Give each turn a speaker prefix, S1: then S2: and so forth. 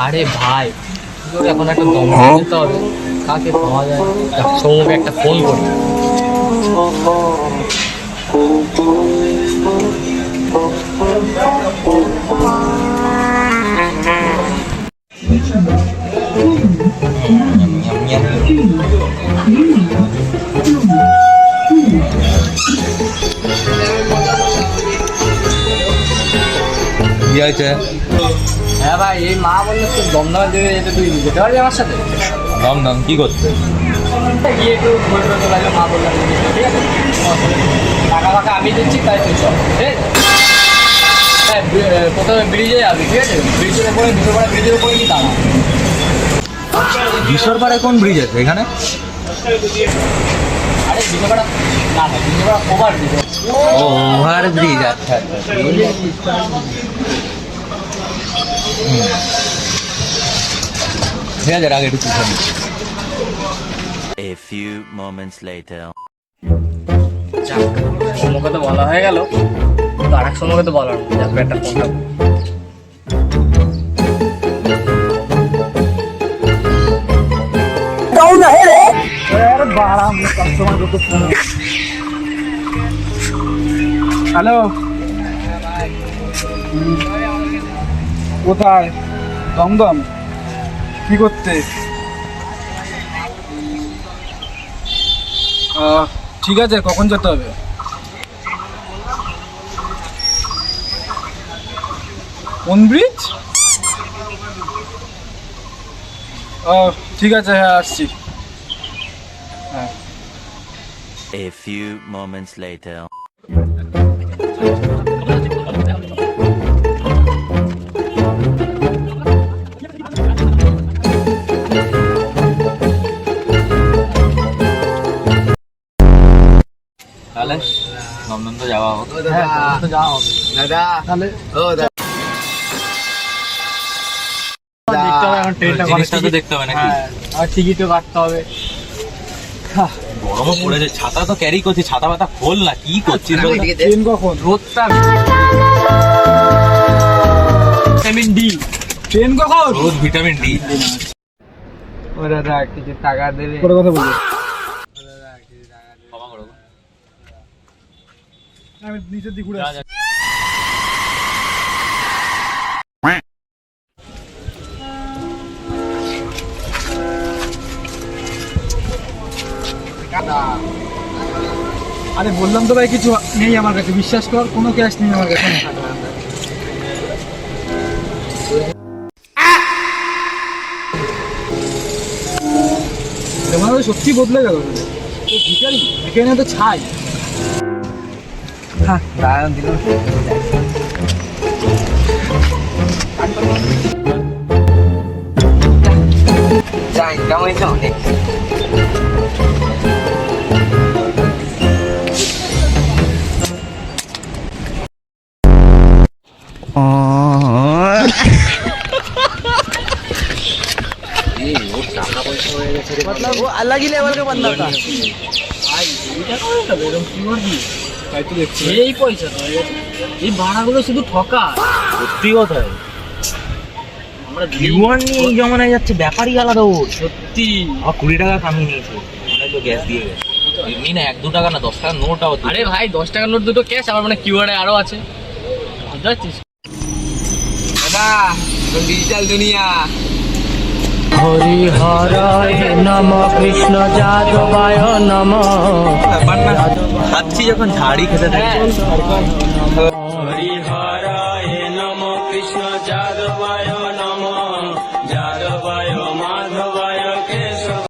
S1: আরে ভাই তোর এখন একটা দম দিতে হবে, কাকে পাওয়া যায়? সৌমকে একটা ফোন করি।
S2: কি আছে?
S1: হ্যাঁ ভাই, এই মা বললো তোর দমদমে দেবে যেতে, তুই যেতে পারবি আমার সাথে?
S2: দমদম কি করতে?
S1: গিয়ে একটু ঘুরে ঘুরে চলে আসবে, মা বললাম ঠিক আছে, টাকা ফাঁকা আমি দিচ্ছি, তাই তুই চল, ঠিক আছে? হ্যাঁ, প্রথমে ব্রিজে যাবি, ঠিক আছে? ব্রিজের উপরে, বিশ্বপাড়া ব্রিজের উপরে কি দাঁড়া?
S2: বিশ্বরপাড়ায় কোন ব্রিজ আছে এখানে?
S1: আরে বিশ্বপাড়া না, বিশ্বপাড়া ওভার ব্রিজ।
S2: ও ওভার ব্রিজ, আচ্ছা আচ্ছা। ঠিক আছে, আগে একটু পিছনে।
S3: A few moments later.
S1: যাক, সম্মুখে তো বলা হয়ে গেল, তো আর এক সম্মুখে তো বলার না, যাক একটা ফোনটা।
S4: হ্যালো, কোথায়? দমদম? কি করতে? ঠিক আছে, কখন যেতে হবে? কোন ব্রিজ? ঠিক আছে, হ্যাঁ আসছি। হ্যাঁ।
S3: A few moments later.
S2: তাহলে দমদম তো যাওয়া হোক।
S1: হ্যাঁ, তো যাওয়া হবে দাদা। তাহলে দেখতে হবে এখন ট্রেনটা কবে,
S2: জিনিসটা তো দেখতে হবে নাকি?
S1: হ্যাঁ, আর টিকিটও কাটতে হবে।
S2: গরমও পড়েছে, ছাতা তো ক্যারি করছি, ছাতা পাতা খোল না, কি করছিস?
S4: ট্রেন কখন?
S1: রোদটা, ভিটামিন ডি।
S4: ট্রেন কখন?
S2: রোজ ভিটামিন ডি।
S1: ও দাদা কিছু টাকা দেবে?
S4: পরে কথা বলবো।
S2: ক্ষমা করো।
S4: আমি নিচের দিকে ঘুরে আসছি। আরে বললাম তো ভাই, কিছু নেই আমার কাছে, বিশ্বাস কর, কোনো ক্যাশ নেই আমার কাছে। তোমার সত্যি বদলে গেল, ভিখারি ভিখারি তো ছাই।
S1: হ্যাঁ দাঁড়ান দিল। যাই কেমন হয়েছে অনেক। अलग ही लेवल का बंदा था
S4: তাই তো দেখছি।
S1: এই পয়সা তো এই ভাড়াগুলো শুধু ঠকা।
S2: সত্যি কথা,
S1: আমরা
S2: জীবন নিয়ে এই জমানায় যাচ্ছে, ব্যাপারই আলাদা। ওর
S1: সত্যি
S2: 20 টাকা কামিয়ে নিয়েছে, মনে হয় তো গ্যাস দিয়ে গেছে। এমনি না 1-2 টাকা না, 10 টাকার নোটও।
S1: আরে ভাই 10 টাকার নোট দুটো ক্যাশ, আমার মানে কিউআর আরো আছে, বুঝতে পারছিস? দাদা ডিজিটাল দুনিয়া। হরি হরায় নম কৃষ্ণ যাদবায় নম।
S2: খাচ্ছি যখন ঝাড়ি খেতে থাকি।
S1: হরি হরায় নম কৃষ্ণ যাদবায় নম যাদবায়